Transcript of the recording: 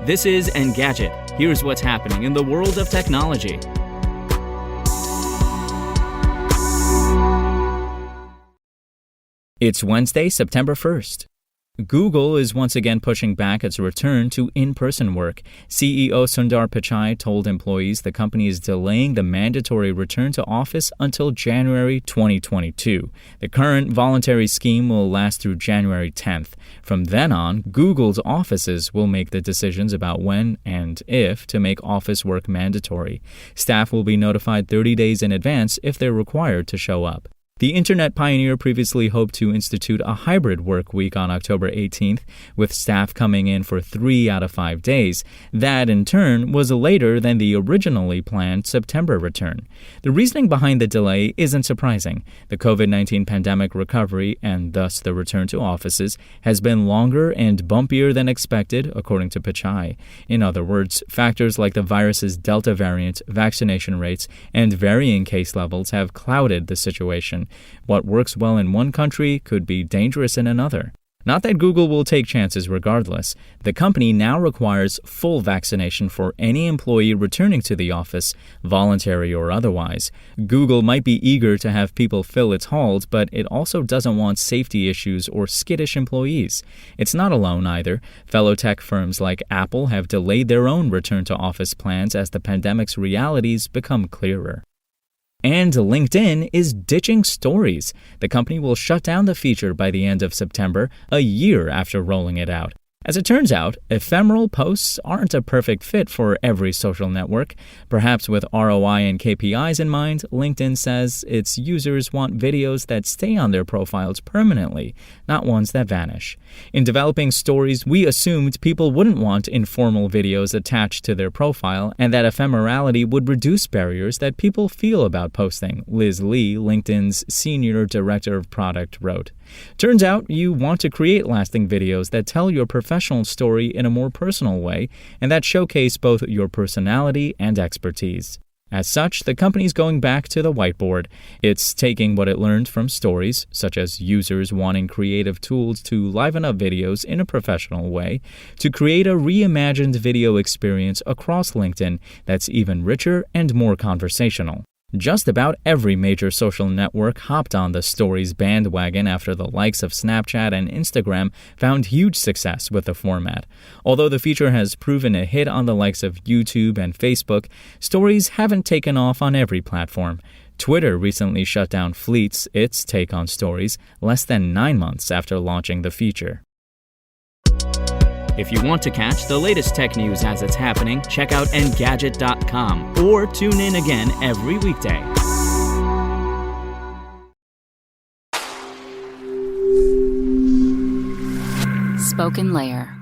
This is Engadget. Here's what's happening in the world of technology. It's Wednesday, September 1st. Google is once again pushing back its return to in-person work. CEO Sundar Pichai told employees the company is delaying the mandatory return to office until January 2022. The current voluntary scheme will last through January 10th. From then on, Google's offices will make the decisions about when and if to make office work mandatory. Staff will be notified 30 days in advance if they're required to show up. The internet pioneer previously hoped to institute a hybrid work week on October 18th, with staff coming in for 3 out of 5 days. That, in turn, was later than the originally planned September return. The reasoning behind the delay isn't surprising. The COVID-19 pandemic recovery, and thus the return to offices, has been longer and bumpier than expected, according to Pichai. In other words, factors like the virus's Delta variant, vaccination rates, and varying case levels have clouded the situation. What works well in one country could be dangerous in another. Not that Google will take chances regardless. The company now requires full vaccination for any employee returning to the office, voluntary or otherwise. Google might be eager to have people fill its halls, but it also doesn't want safety issues or skittish employees. It's not alone either. Fellow tech firms like Apple have delayed their own return-to-office plans as the pandemic's realities become clearer. And LinkedIn is ditching Stories. The company will shut down the feature by the end of September, a year after rolling it out. As it turns out, ephemeral posts aren't a perfect fit for every social network. Perhaps with ROI and KPIs in mind, LinkedIn says its users want videos that stay on their profiles permanently, not ones that vanish. In developing Stories, we assumed people wouldn't want informal videos attached to their profile and that ephemerality would reduce barriers that people feel about posting, Liz Lee, LinkedIn's Senior Director of Product, wrote. Turns out you want to create lasting videos that tell your professional story in a more personal way and that showcase both your personality and expertise. As such, the company's going back to the whiteboard. It's taking what it learned from Stories, such as users wanting creative tools to liven up videos in a professional way, to create a reimagined video experience across LinkedIn that's even richer and more conversational. Just about every major social network hopped on the Stories bandwagon after the likes of Snapchat and Instagram found huge success with the format. Although the feature has proven a hit on the likes of YouTube and Facebook, Stories haven't taken off on every platform. Twitter recently shut down Fleets, its take on Stories, less than 9 months after launching the feature. If you want to catch the latest tech news as it's happening, check out Engadget.com or tune in again every weekday. SpokenLayer.